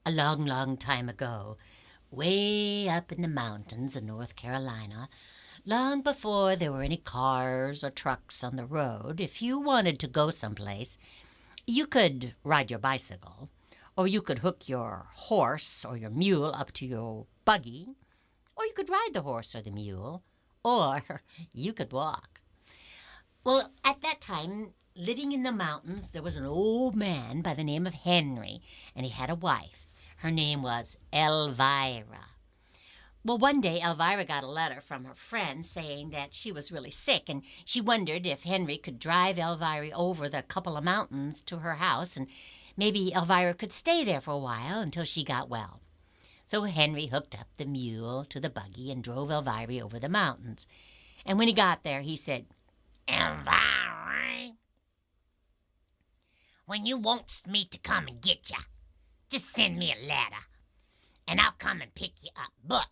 A long, long time ago, way up in the mountains of North Carolina, long before there were any cars or trucks on the road, if you wanted to go someplace, you could ride your bicycle, or you could hook your horse or your mule up to your buggy, or you could ride the horse or the mule, or you could walk. Well, at that time, living in the mountains, there was an old man by the name of Henry, and he had a wife. Her name was Elvira. Well, one day Elvira got a letter from her friend saying that she was really sick, and she wondered if Henry could drive Elvira over the couple of mountains to her house, and maybe Elvira could stay there for a while until she got well. So Henry hooked up the mule to the buggy and drove Elvira over the mountains. And when he got there, he said, "Elvira, when you wants me to come and get ya, just send me a letter, and I'll come and pick you up. But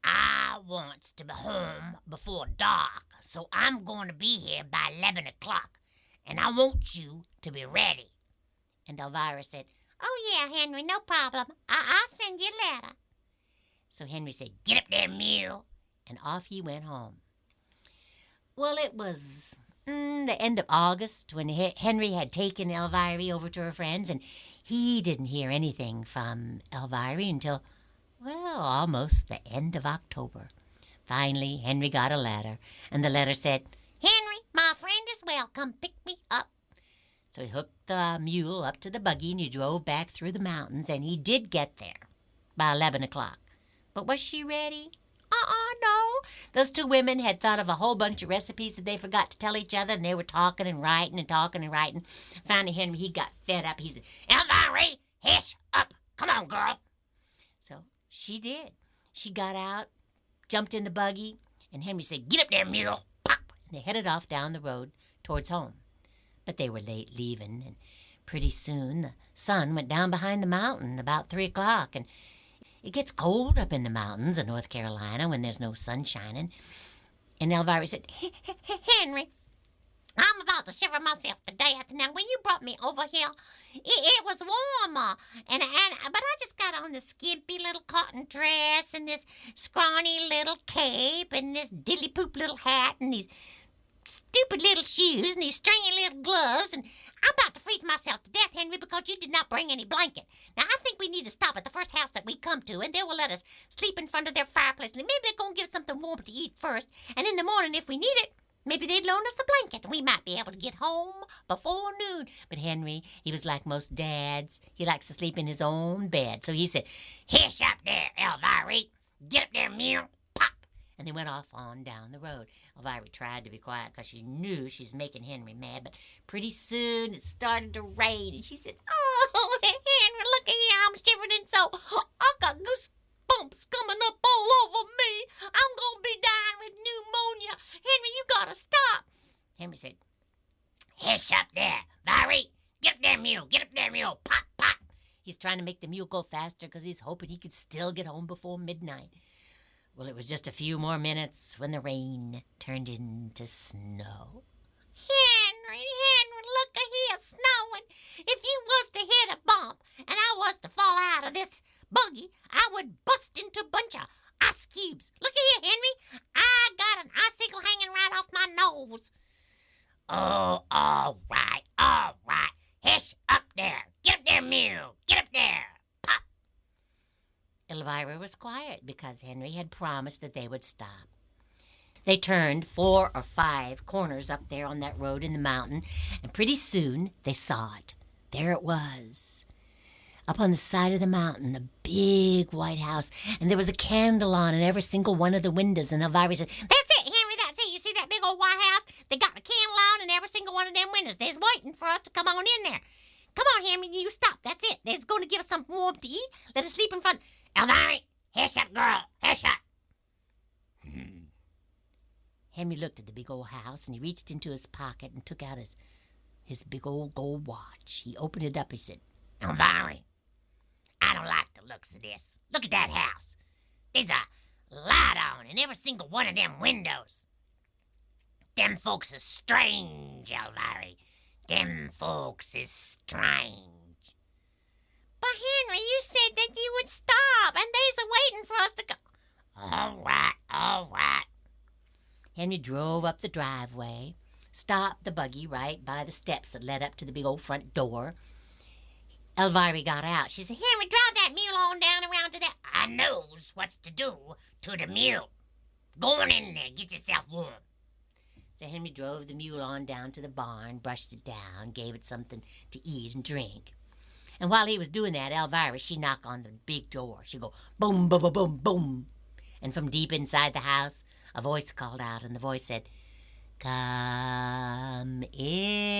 I wants to be home before dark, so I'm going to be here by 11 o'clock, and I want you to be ready." And Elvira said, "Oh, yeah, Henry, no problem. I'll send you a letter." So Henry said, "Get up there, mule," and off he went home. Well, it was the end of August when Henry had taken Elvira over to her friends, and he didn't hear anything from Elvira until, well, almost the end of October. Finally, Henry got a letter, and the letter said, "Henry, my friend is well. Come pick me up." So he hooked the mule up to the buggy, and he drove back through the mountains, and he did get there by 11 o'clock. But was she ready? No. Those two women had thought of a whole bunch of recipes that they forgot to tell each other, and they were talking and writing and talking and writing. Finally, Henry, he got fed up. He said, "Elvira, hiss up. Come on, girl." So she did. She got out, jumped in the buggy, and Henry said, "Get up there, mule." Pop! And they headed off down the road towards home. But they were late leaving, and pretty soon the sun went down behind the mountain about 3 o'clock, and it gets cold up in the mountains of North Carolina when there's no sun shining. And Elvira said, "Henry, I'm about to shiver myself to death. Now, when you brought me over here, it was warmer, but I just got on this skimpy little cotton dress and this scrawny little cape and this dilly-poop little hat and these stupid little shoes and these stringy little gloves, and I'm about to freeze myself to death, Henry, because you did not bring any blanket. Now, I think we need to stop at the first house that we come to, and they will let us sleep in front of their fireplace, and maybe they're going to give us something warm to eat first, and in the morning, if we need it, maybe they'd loan us a blanket, and we might be able to get home before noon." But Henry, he was like most dads. He likes to sleep in his own bed, so he said, "Hiss up there, Elvira. Get up there, mule." Pop! And they went off on down the road. Elvira tried to be quiet because she knew she's making Henry mad, but pretty soon it started to rain, and she said, "Oh, Henry, look at here. I'm shivering so. I got goosebumps coming up all over me. I'm going to be dying with pneumonia. Henry, you got to stop." Henry said, "Hiss up there, Elvira. Get up there, mule. Get up there, mule. Pop, pop." He's trying to make the mule go faster because he's hoping he could still get home before midnight. Well, it was just a few more minutes when the rain turned into snow. "Henry, look at here, snowing. If you was to hit a bump and I was to fall out of this buggy, I would bust into a bunch of ice cubes. Look at here, Henry. I got an icicle hanging right off my nose." "Oh, all right. Hiss up there. Get up there, mule. Get up there." Pop! Elvira was quiet because Henry had promised that they would stop. They turned 4 or 5 corners up there on that road in the mountain, and pretty soon they saw it. There it was. Up on the side of the mountain, a big white house, and there was a candle on in every single one of the windows, and Elvira said, "That's it, Henry, that's it. You see that big old white house? They got the candle on in every single one of them windows. They's waiting for us to come on in there. Come on, Henry, you stop. That's it. They's going to give us something warm to eat. Let us sleep in front." "Elvira, hiss up, girl. Hiss up." Henry looked at the big old house, and he reached into his pocket and took out his big old gold watch. He opened it up. He said, "Elvira, I don't like the looks of this. Look at that house. There's a light on in every single one of them windows. Them folks is strange, Elvira. Them folks is strange." "But Henry, said that you would stop, and they's a-waiting for us to go. All right, all right. Henry drove up the driveway, stopped the buggy right by the steps that led up to the big old front door. Elvira got out. She said, Henry, drive that mule on down around to that. I knows what's to do to the mule. Go on in there, get yourself warm. So Henry drove the mule on down to the barn, brushed it down, gave it something to eat and drink. And while he was doing that, Elvira, she'd knock on the big door. She'd go, boom, boom, boom, boom, boom. And from deep inside the house, a voice called out, and the voice said, Come in.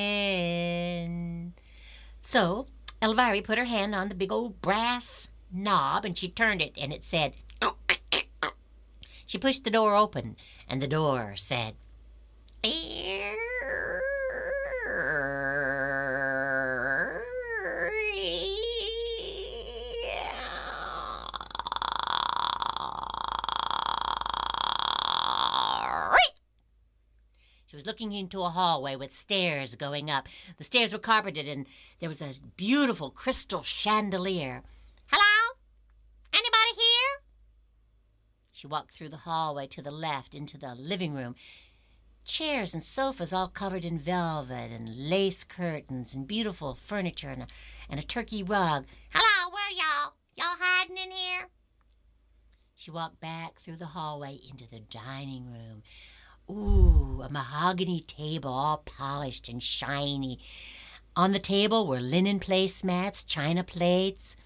So Elvira put her hand on the big old brass knob, and she turned it, and it said, She pushed the door open, and the door said, She was looking into a hallway with stairs going up. The stairs were carpeted, and there was a beautiful crystal chandelier. Hello? Anybody here? She walked through the hallway to the left into the living room. Chairs and sofas all covered in velvet and lace curtains and beautiful furniture and a turkey rug. Hello, where y'all? Y'all hiding in here? She walked back through the hallway into the dining room. Ooh, a mahogany table all polished and shiny. On the table were linen placemats, china plates,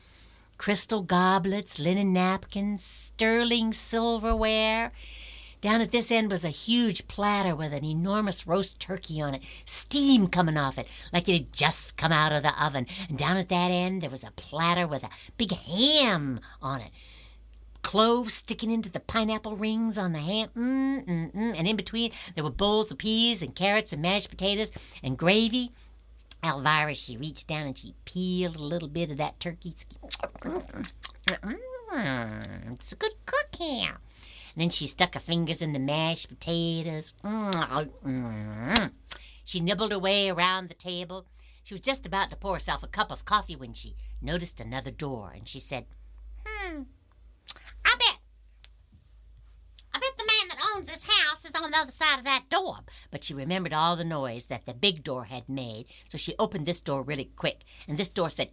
crystal goblets, linen napkins, sterling silverware. Down at this end was a huge platter with an enormous roast turkey on it, steam coming off it like it had just come out of the oven. And down at that end there was a platter with a big ham on it. Cloves sticking into the pineapple rings on the ham. And in between, there were bowls of peas and carrots and mashed potatoes and gravy. Elvira, she reached down and she peeled a little bit of that turkey skin. It's a good cook here. And then she stuck her fingers in the mashed potatoes. She nibbled her way around the table. She was just about to pour herself a cup of coffee when she noticed another door, and she said, I bet the man that owns this house is on the other side of that door. But she remembered all the noise that the big door had made, so she opened this door really quick, and this door said,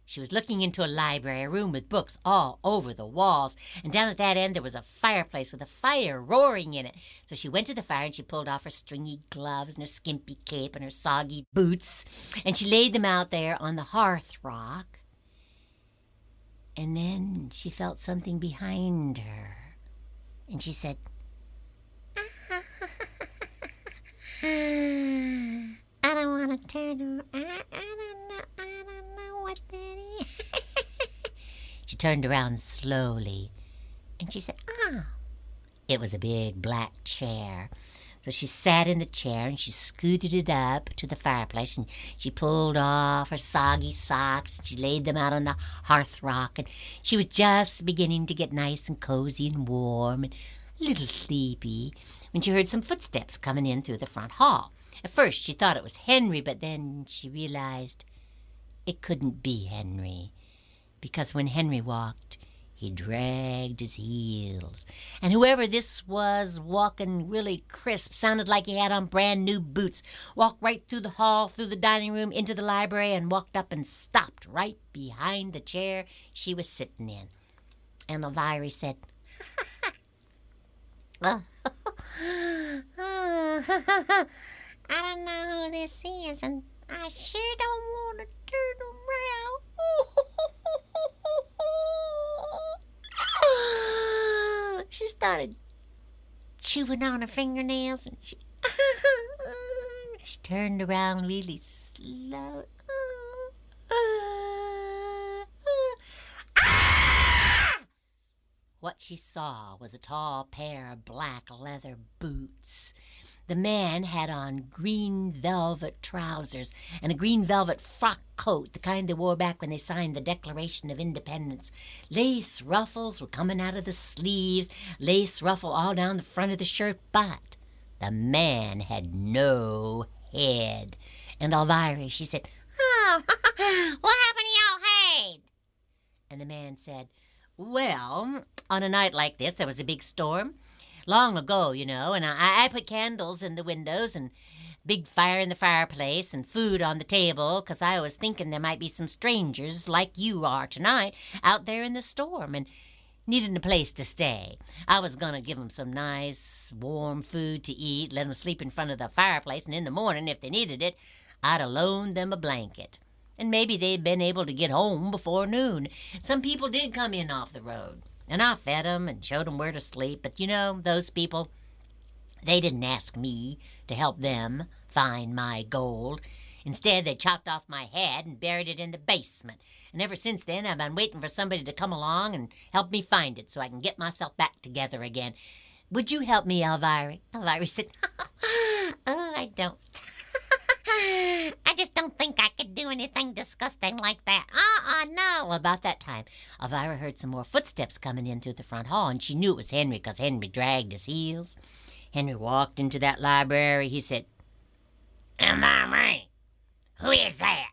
She was looking into a library, a room with books all over the walls, and down at that end there was a fireplace with a fire roaring in it. So she went to the fire and she pulled off her stringy gloves and her skimpy cape and her soggy boots, and she laid them out there on the hearth rock. And then she felt something behind her, and she said, I don't want to turn around. I don't know what that is. She turned around slowly, and she said, It was a big black chair. So she sat in the chair, and she scooted it up to the fireplace, and she pulled off her soggy socks, and she laid them out on the hearth rock, and she was just beginning to get nice and cozy and warm and a little sleepy when she heard some footsteps coming in through the front hall. At first she thought it was Henry, but then she realized it couldn't be Henry, because when Henry walked, he dragged his heels. And whoever this was walking really crisp, sounded like he had on brand new boots, walked right through the hall, through the dining room, into the library, and walked up and stopped right behind the chair she was sitting in. And Elvira said, I don't know who this is, and I sure don't want to turn around. She started chewing on her fingernails, and she turned around really slow. What she saw was a tall pair of black leather boots. The man had on green velvet trousers and a green velvet frock coat, the kind they wore back when they signed the Declaration of Independence. Lace ruffles were coming out of the sleeves, lace ruffle all down the front of the shirt, but the man had no head. And Elvira, she said, what happened to y'all man said, "Well, on a night like this, there was a big storm. Long ago, you know, and I put candles in the windows and big fire in the fireplace and food on the table, 'cause I was thinking there might be some strangers like you are tonight out there in the storm and needing a place to stay. I was going to give 'em some nice, warm food to eat, let 'em sleep in front of the fireplace, and in the morning, if they needed it, I'd have loaned them a blanket. And maybe they'd been able to get home before noon. Some people did come in off the road, and I fed 'em and showed 'em where to sleep. But, you know, those people, they didn't ask me to help them find my gold. Instead, they chopped off my head and buried it in the basement. And ever since then, I've been waiting for somebody to come along and help me find it so I can get myself back together again. Would you help me, Elvira?" Elvira said, "Oh, I don't. I just don't think I could do anything disgusting like that. No." About that time, Elvira heard some more footsteps coming in through the front hall, and she knew it was Henry because Henry dragged his heels. Henry walked into that library. He said, "Elvira, who is that?"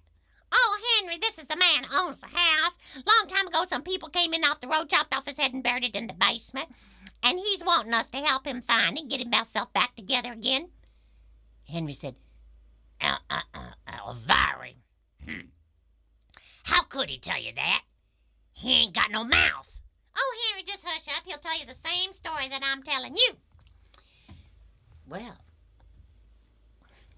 "Oh, Henry, this is the man who owns the house. Long time ago, some people came in off the road, chopped off his head, and buried it in the basement. And he's wanting us to help him find it, get himself back together again." Henry said, "Elvira, how could he tell you that? He ain't got no mouth." "Oh, Henry, just hush up. He'll tell you the same story that I'm telling you." Well,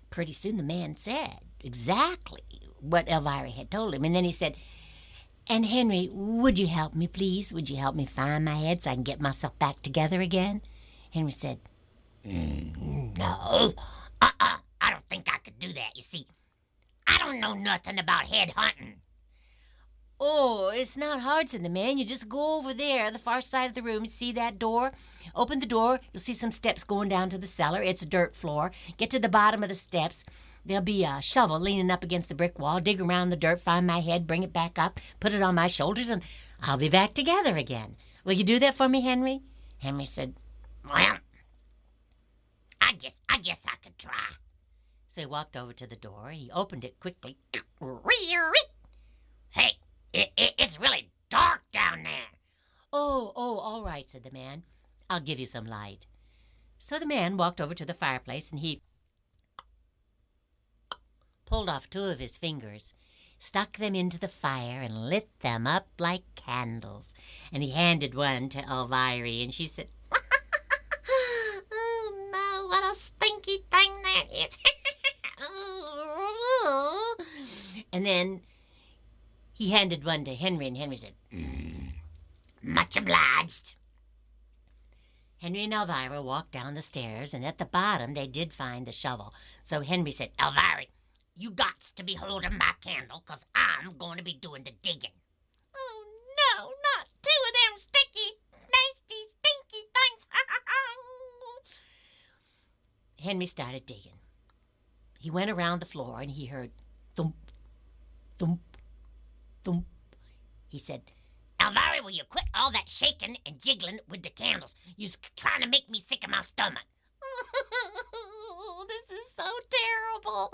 pretty soon the man said exactly what Elvira had told him. And then he said, "And Henry, would you help me, please? Would you help me find my head so I can get myself back together again?" Henry said, "No, I don't think I could do that. You see, I don't know nothing about head hunting." "Oh, it's not hard," said the man. "You just go over there, the far side of the room. You see that door? Open the door. You'll see some steps going down to the cellar. It's a dirt floor. Get to the bottom of the steps. There'll be a shovel leaning up against the brick wall. Dig around the dirt, find my head, bring it back up, put it on my shoulders, and I'll be back together again. Will you do that for me, Henry?" Henry said, "Well, I guess I could try." So he walked over to the door, and he opened it quickly. "Hey, it's really dark down there." Oh, all right," said the man. "I'll give you some light." So the man walked over to the fireplace, and he pulled off 2 of his fingers, stuck them into the fire, and lit them up like candles. And he handed one to Elvira, and she said, "Oh, no, what a stinky thing that is." And then he handed one to Henry, and Henry said, "Much obliged." Henry and Elvira walked down the stairs, and at the bottom they did find the shovel. So Henry said, "Elvira, you gots to be holding my candle, 'cause I'm going to be doing the digging." "Oh, no, not 2 of them sticky, nasty, stinky things." Henry started digging. He went around the floor, and he heard thump, thump, thump. He said, "Elvira, will you quit all that shaking and jiggling with the candles? You're trying to make me sick of my stomach." "Oh, this is so terrible."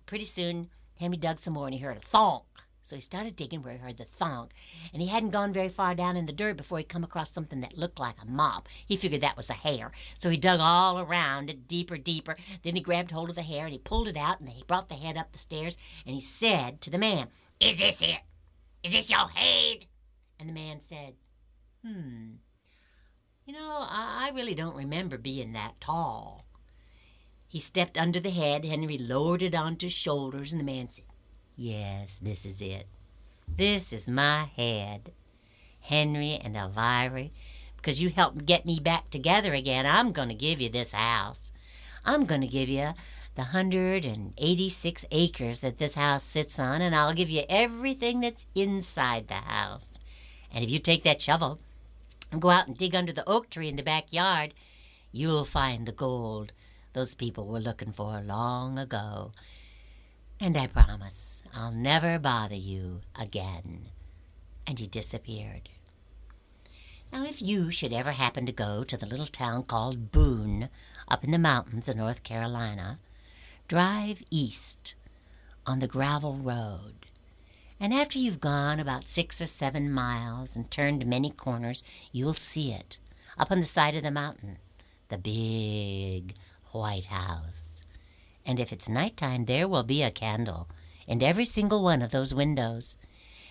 Pretty soon, Henry dug some more, and he heard a thonk. So he started digging where he heard the thonk, and he hadn't gone very far down in the dirt before he come across something that looked like a mop. He figured that was a hair, so he dug all around it, deeper. Then he grabbed hold of the hair, and he pulled it out, and he brought the head up the stairs, and he said to the man, "Is this it? Is this your head?" And the man said, "You know, I really don't remember being that tall." He stepped under the head. Henry lowered it onto his shoulders, and the man said, "Yes, this is it. This is my head. Henry and Elvira, because you helped get me back together again, I'm going to give you this house. I'm going to give you the 186 acres that this house sits on, and I'll give you everything that's inside the house. And if you take that shovel and go out and dig under the oak tree in the backyard, you'll find the gold those people were looking for long ago. And I promise I'll never bother you again." And he disappeared. Now, if you should ever happen to go to the little town called Boone, up in the mountains of North Carolina, drive east on the gravel road, And after you've gone about 6 or 7 miles and turned many corners, you'll see it up on the side of the mountain, the big white house. And if it's nighttime, there will be a candle in every single one of those windows.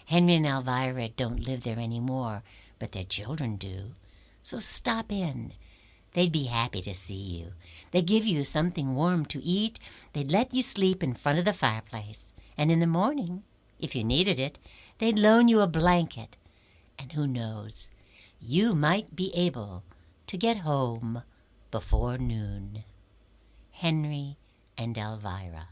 Henry and Elvira don't live there anymore, but their children do. So stop in. They'd be happy to see you. They'd give you something warm to eat. They'd let you sleep in front of the fireplace. And in the morning, if you needed it, they'd loan you a blanket. And who knows, you might be able to get home before noon. Henry and Elvira.